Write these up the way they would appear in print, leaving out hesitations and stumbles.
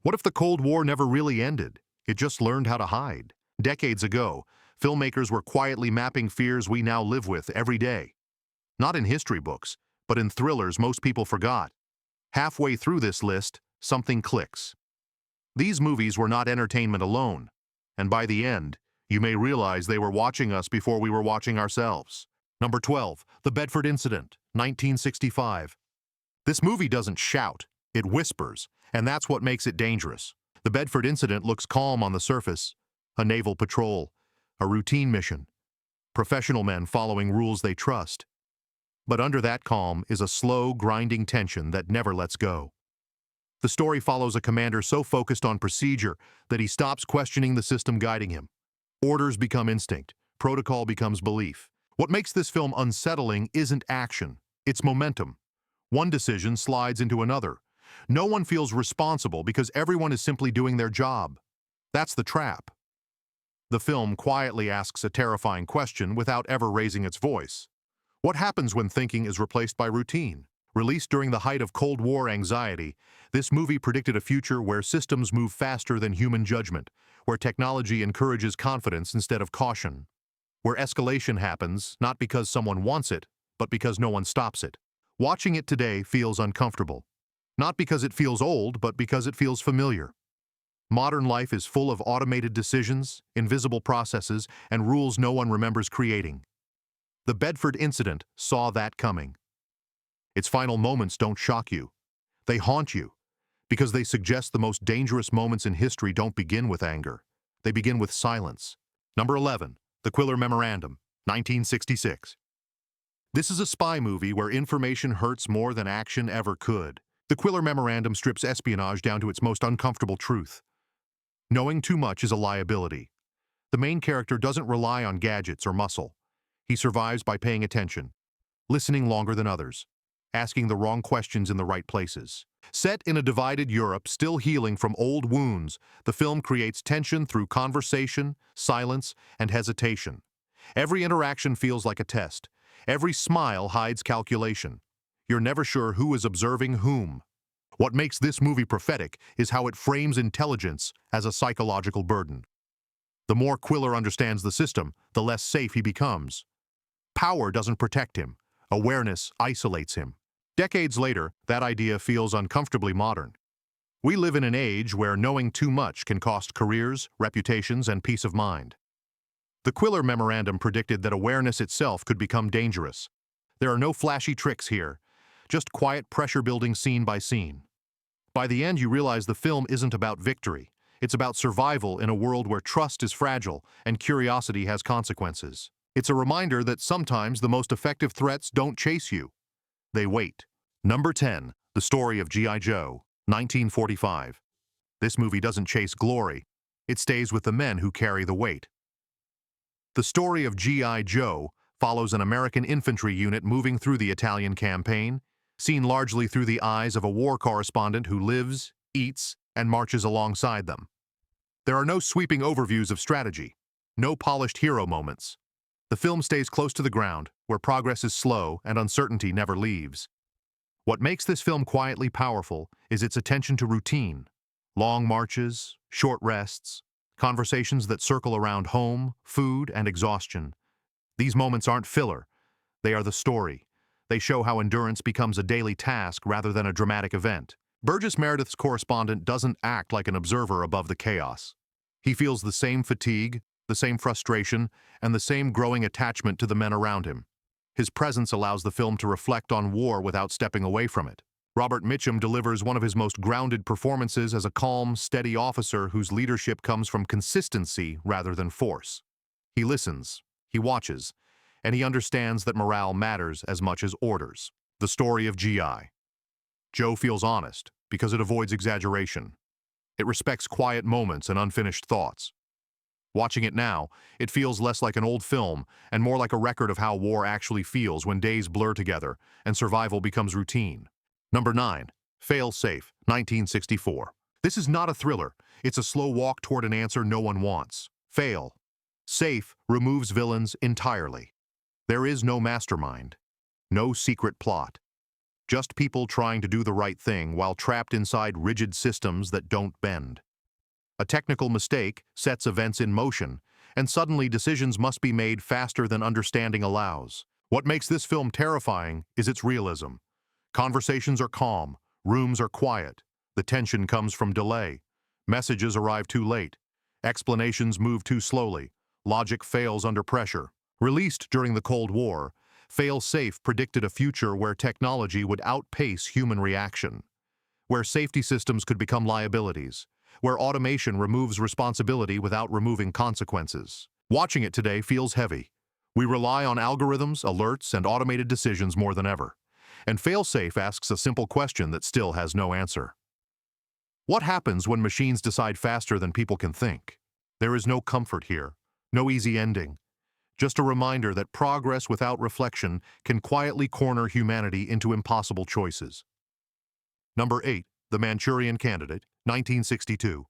What if the Cold War never really ended? It just learned how to hide. Decades ago, filmmakers were quietly mapping fears we now live with every day. Not in history books, but in thrillers most people forgot. Halfway through this list, something clicks. These movies were not entertainment alone, and by the end, you may realize they were watching us before we were watching ourselves. Number 12, The Bedford Incident, 1965. This movie doesn't shout, it whispers, and that's what makes it dangerous. The Bedford Incident looks calm on the surface. A naval patrol, a routine mission, professional men following rules they trust. But under that calm is a slow, grinding tension that never lets go. The story follows a commander so focused on procedure that he stops questioning the system guiding him. Orders become instinct, protocol becomes belief. What makes this film unsettling isn't action, it's momentum. One decision slides into another. No one feels responsible because everyone is simply doing their job. That's the trap. The film quietly asks a terrifying question without ever raising its voice. What happens when thinking is replaced by routine? Released during the height of Cold War anxiety, this movie predicted a future where systems move faster than human judgment, where technology encourages confidence instead of caution, where escalation happens not because someone wants it, but because no one stops it. Watching it today feels uncomfortable. Not because it feels old, but because it feels familiar. Modern life is full of automated decisions, invisible processes, and rules no one remembers creating. The Bedford Incident saw that coming. Its final moments don't shock you. They haunt you, because they suggest the most dangerous moments in history don't begin with anger. They begin with silence. Number 11, The Quiller Memorandum, 1966. This is a spy movie where information hurts more than action ever could. The Quiller Memorandum strips espionage down to its most uncomfortable truth. Knowing too much is a liability. The main character doesn't rely on gadgets or muscle. He survives by paying attention, listening longer than others, asking the wrong questions in the right places. Set in a divided Europe still healing from old wounds, the film creates tension through conversation, silence, and hesitation. Every interaction feels like a test. Every smile hides calculation. You're never sure who is observing whom. What makes this movie prophetic is how it frames intelligence as a psychological burden. The more Quiller understands the system, the less safe he becomes. Power doesn't protect him. Awareness isolates him. Decades later, that idea feels uncomfortably modern. We live in an age where knowing too much can cost careers, reputations, and peace of mind. The Quiller Memorandum predicted that awareness itself could become dangerous. There are no flashy tricks here, just quiet pressure building scene by scene. By the end, you realize the film isn't about victory. It's about survival in a world where trust is fragile and curiosity has consequences. It's a reminder that sometimes the most effective threats don't chase you. They wait. Number 10, The Story of G.I. Joe, 1945. This movie doesn't chase glory. It stays with the men who carry the weight. The Story of G.I. Joe follows an American infantry unit moving through the Italian campaign, seen largely through the eyes of a war correspondent who lives, eats, and marches alongside them. There are no sweeping overviews of strategy, no polished hero moments. The film stays close to the ground, where progress is slow and uncertainty never leaves. What makes this film quietly powerful is its attention to routine. Long marches, short rests, conversations that circle around home, food, and exhaustion. These moments aren't filler. They are the story. They show how endurance becomes a daily task rather than a dramatic event. Burgess Meredith's correspondent doesn't act like an observer above the chaos. He feels the same fatigue, the same frustration, and the same growing attachment to the men around him. His presence allows the film to reflect on war without stepping away from it. Robert Mitchum delivers one of his most grounded performances as a calm, steady officer whose leadership comes from consistency rather than force. He listens, he watches, and he understands that morale matters as much as orders. The Story of G.I. Joe feels honest because it avoids exaggeration. It respects quiet moments and unfinished thoughts. Watching it now, it feels less like an old film and more like a record of how war actually feels when days blur together and survival becomes routine. Number 9, Fail Safe, 1964. This is not a thriller. It's a slow walk toward an answer no one wants. Fail Safe removes villains entirely. There is no mastermind, no secret plot. Just people trying to do the right thing while trapped inside rigid systems that don't bend. A technical mistake sets events in motion, and suddenly decisions must be made faster than understanding allows. What makes this film terrifying is its realism. Conversations are calm, rooms are quiet, the tension comes from delay, messages arrive too late, explanations move too slowly, logic fails under pressure. Released during the Cold War, Fail-Safe predicted a future where technology would outpace human reaction, where safety systems could become liabilities, where automation removes responsibility without removing consequences. Watching it today feels heavy. We rely on algorithms, alerts, and automated decisions more than ever. And Fail-Safe asks a simple question that still has no answer. What happens when machines decide faster than people can think? There is no comfort here, no easy ending. Just a reminder that progress without reflection can quietly corner humanity into impossible choices. Number 8. The Manchurian Candidate, 1962.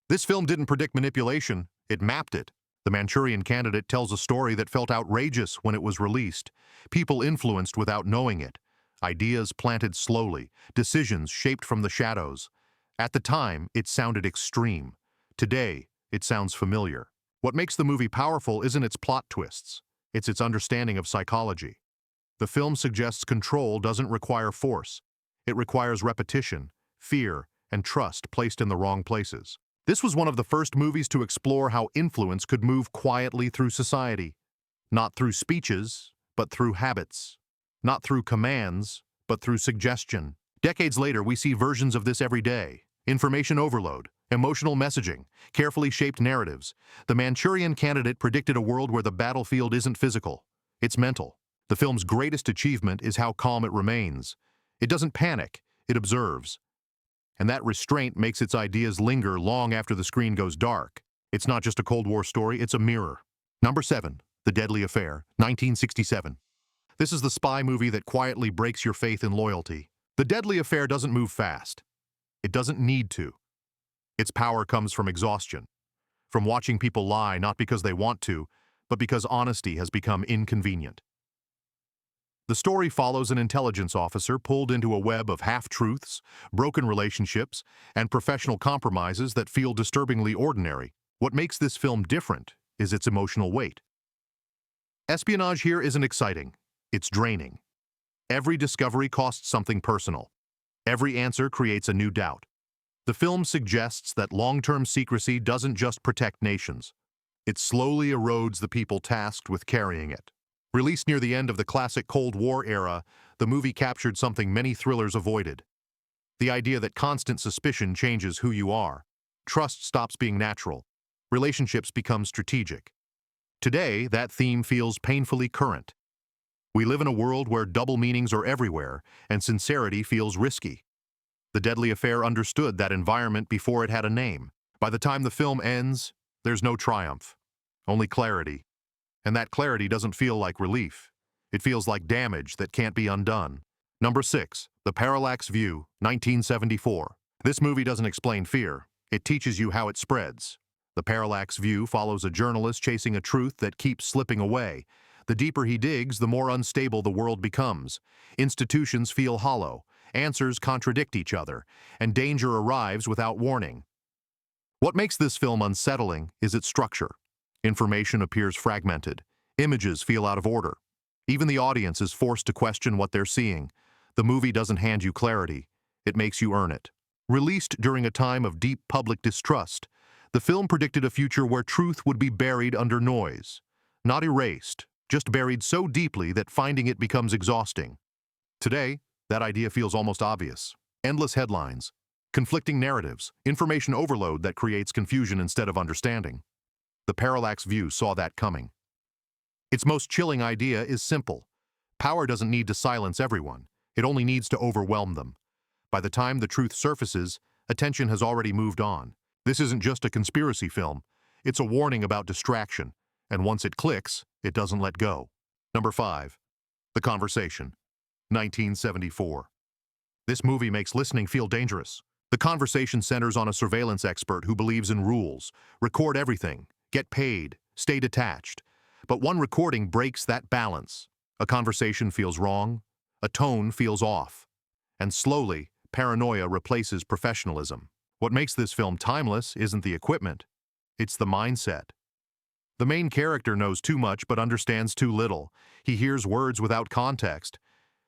This film didn't predict manipulation, it mapped it. The Manchurian Candidate tells a story that felt outrageous when it was released, people influenced without knowing it, ideas planted slowly, decisions shaped from the shadows. At the time, it sounded extreme. Today, it sounds familiar. What makes the movie powerful isn't its plot twists, it's its understanding of psychology. The film suggests control doesn't require force. It requires repetition, fear, and trust placed in the wrong places. This was one of the first movies to explore how influence could move quietly through society. Not through speeches, but through habits. Not through commands, but through suggestion. Decades later, we see versions of this every day. Information overload, emotional messaging, carefully shaped narratives. The Manchurian Candidate predicted a world where the battlefield isn't physical, it's mental. The film's greatest achievement is how calm it remains. It doesn't panic, it observes. And that restraint makes its ideas linger long after the screen goes dark. It's not just a Cold War story, it's a mirror. Number 7. The Deadly Affair, 1967. This is the spy movie that quietly breaks your faith in loyalty. The Deadly Affair doesn't move fast. It doesn't need to. Its power comes from exhaustion, from watching people lie not because they want to, but because honesty has become inconvenient. The story follows an intelligence officer pulled into a web of half-truths, broken relationships, and professional compromises that feel disturbingly ordinary. What makes this film different is its emotional weight. Espionage here isn't exciting, it's draining. Every discovery costs something personal. Every answer creates a new doubt. The film suggests that long-term secrecy doesn't just protect nations. It slowly erodes the people tasked with carrying it. Released near the end of the classic Cold War era, the movie captured something many thrillers avoided. The idea that constant suspicion changes who you are. Trust stops being natural. Relationships become strategic. Today, that theme feels painfully current. We live in a world where double meanings are everywhere, and sincerity feels risky. The Deadly Affair understood that environment before it had a name. By the time the film ends, there's no triumph, only clarity. And that clarity doesn't feel like relief. It feels like damage that can't be undone. Number 6. The Parallax View, 1974. This movie doesn't explain fear. It teaches you how it spreads. The Parallax View follows a journalist chasing a truth that keeps slipping away. The deeper he digs, the more unstable the world becomes. Institutions feel hollow, answers contradict each other, and danger arrives without warning. What makes this film unsettling is its structure. Information appears fragmented. Images feel out of order. Even the audience is forced to question what they're seeing. The movie doesn't hand you clarity. It makes you earn it. Released during a time of deep public distrust, the film predicted a future where truth would be buried under noise. Not erased, just buried so deeply that finding it becomes exhausting. Today, that idea feels almost obvious. Endless headlines, conflicting narratives, information overload that creates confusion instead of understanding. The Parallax View saw that coming. Its most chilling idea is simple. Power doesn't need to silence everyone. It only needs to overwhelm them. By the time the truth surfaces, attention has already moved on. This isn't just a conspiracy film. It's a warning about distraction. And once it clicks, it doesn't let go. Number 5. The Conversation, 1974. This movie makes listening feel dangerous. The Conversation centers on a surveillance expert who believes in rules, record everything, get paid, stay detached. But one recording breaks that balance. A conversation feels wrong, A tone feels off. And slowly, paranoia replaces professionalism. What makes this film timeless isn't the equipment, it's the mindset. The main character knows too much but understands too little. He hears words without context,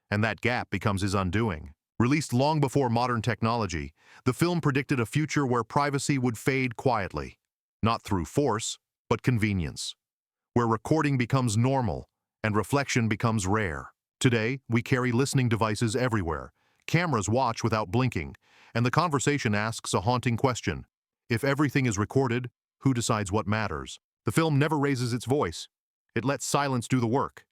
and that gap becomes his undoing. Released long before modern technology, the film predicted a future where privacy would fade quietly, not through force, but convenience, where recording becomes normal and reflection becomes rare. Today, we carry listening devices everywhere. Cameras watch without blinking, and the conversation asks a haunting question. If everything is recorded, who decides what matters? The film never raises its voice. It lets silence do the work.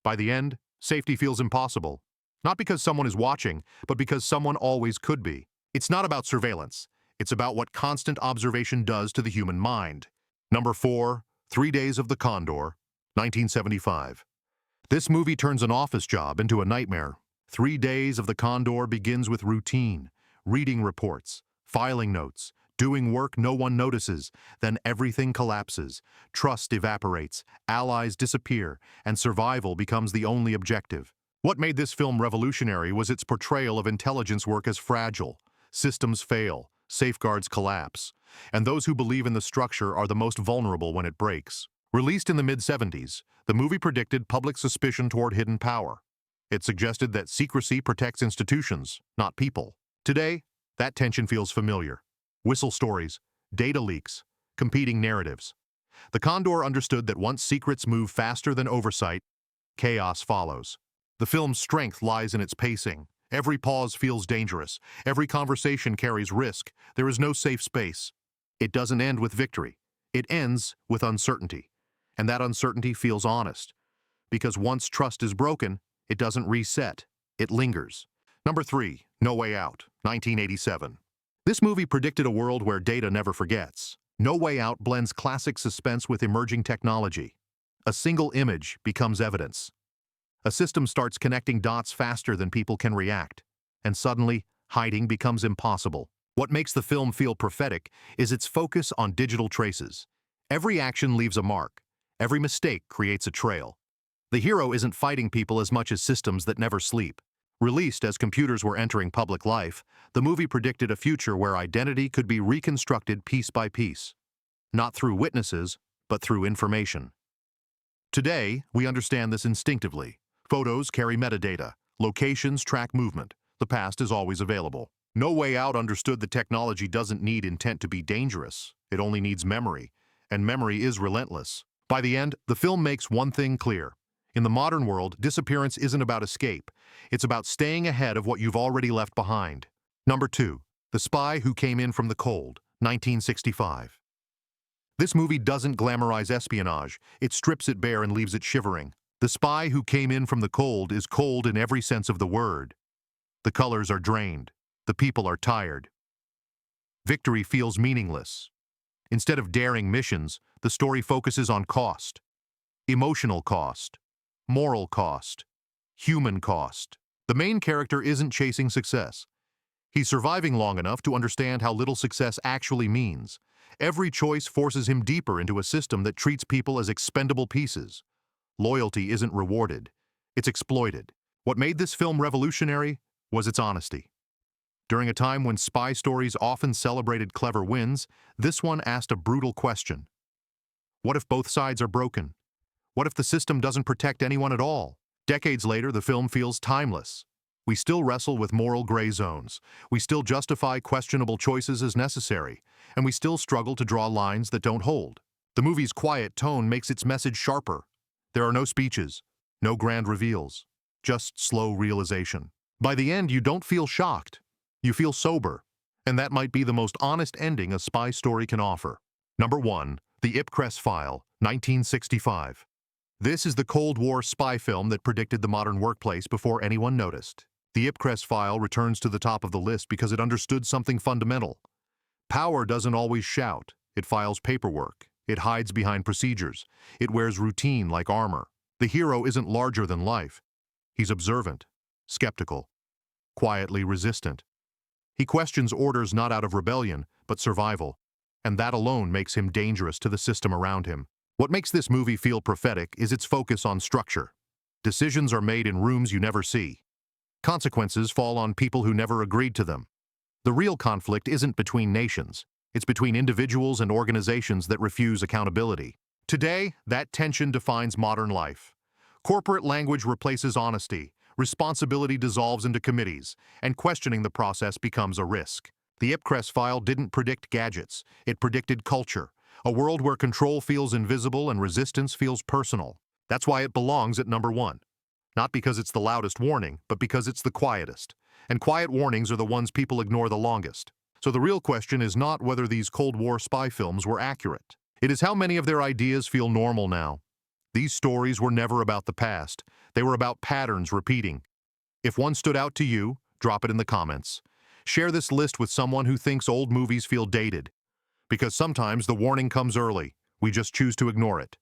By the end, safety feels impossible. Not because someone is watching, but because someone always could be. It's not about surveillance. It's about what constant observation does to the human mind. Number 4, 3 Days of the Condor, 1975. This movie turns an office job into a nightmare. 3 Days of the Condor begins with routine, reading reports, filing notes, doing work no one notices. Then everything collapses. Trust evaporates, allies disappear, and survival becomes the only objective. What made this film revolutionary was its portrayal of intelligence work as fragile. Systems fail, safeguards collapse, and those who believe in the structure are the most vulnerable when it breaks. Released in the mid-70s, the movie predicted public suspicion toward hidden power. It suggested that secrecy protects institutions, not people. Today, that tension feels familiar. Whistle stories, data leaks, competing narratives. The Condor understood that once secrets move faster than oversight, chaos follows. The film's strength lies in its pacing. Every pause feels dangerous. Every conversation carries risk. There is no safe space. It doesn't end with victory. It ends with uncertainty. And that uncertainty feels honest. Because once trust is broken, it doesn't reset. It lingers. Number 3, No Way Out, 1987. This movie predicted a world where data never forgets. No Way Out blends classic suspense with emerging technology. A single image becomes evidence. A system starts connecting dots faster than people can react, and suddenly, hiding becomes impossible. What makes the film feel prophetic is its focus on digital traces. Every action leaves a mark. Every mistake creates a trail. The hero isn't fighting people as much as systems that never sleep. Released as computers were entering public life, the movie predicted a future where identity could be reconstructed piece by piece. Not through witnesses, but through information. Today, we understand this instinctively. Photos carry metadata. Locations track movement. The past is always available. No Way Out understood that technology doesn't need intent to be dangerous. It only needs memory. And memory is relentless. By the end, the film makes one thing clear. In the modern world, disappearance isn't about escape. It's about staying ahead of what you've already left behind. Number 2, The Spy Who Came In From the Cold, 1965. This movie doesn't glamorize espionage. It strips it bare and leaves it shivering. The spy who came in from the cold is cold in every sense of the word. The colors are drained. The people are tired. Victory feels meaningless. Instead of daring missions, the story focuses on cost. Emotional cost. Moral cost. Human cost. The main character isn't chasing success. He's surviving long enough to understand how little success actually means. Every choice forces him deeper into a system that treats people as expendable pieces. Loyalty isn't rewarded. It's exploited. What made this film revolutionary was its honesty. During a time when spy stories often celebrated clever wins, this one asked a brutal question. What if both sides are broken? What if the system doesn't protect anyone at all? Decades later, the film feels timeless. We still wrestle with moral gray zones. We still justify questionable choices as necessary. And we still struggle to draw lines that don't hold. The movie's quiet tone makes its message sharper. There are no speeches, no grand reveals, just slow realization. By the end, you don't feel shocked. You feel sober. And that might be the most honest ending a spy story can offer. Number 1, The Ipcress File, 1965. This is the Cold War spy film that predicted the modern workplace before anyone noticed. The Ipcress File returns to the top of the list because it understood something fundamental. Power doesn't always shout. It files paperwork. It hides behind procedures. It wears routine like armor. The hero isn't larger than life. He's observant, skeptical, quietly resistant. He questions orders not out of rebellion, but survival. And that alone makes him dangerous to the system around him. What makes this movie feel prophetic is its focus on structure. Decisions are made in rooms you never see. consequences fall on people who never agreed to them. The real conflict isn't between nations. It's between individuals and organizations that refuse accountability. Today, that tension defines modern life. Corporate language replaces honesty, responsibility dissolves into committees, and questioning the process becomes a risk. The Ipcress File didn't predict gadgets, it predicted culture, a world where control feels invisible and resistance feels personal. That's why it belongs at number 1. Not because it's the loudest warning, but because it's the quietest. And quiet warnings are the ones people ignore the longest. So the real question is not whether these Cold War spy films were accurate. It is how many of their ideas feel normal now. These stories were never about the past. They were about patterns repeating. If one stood out to you, drop it in the comments. Share this list with someone who thinks old movies feel dated. Because sometimes the warning comes early. We just choose to ignore it.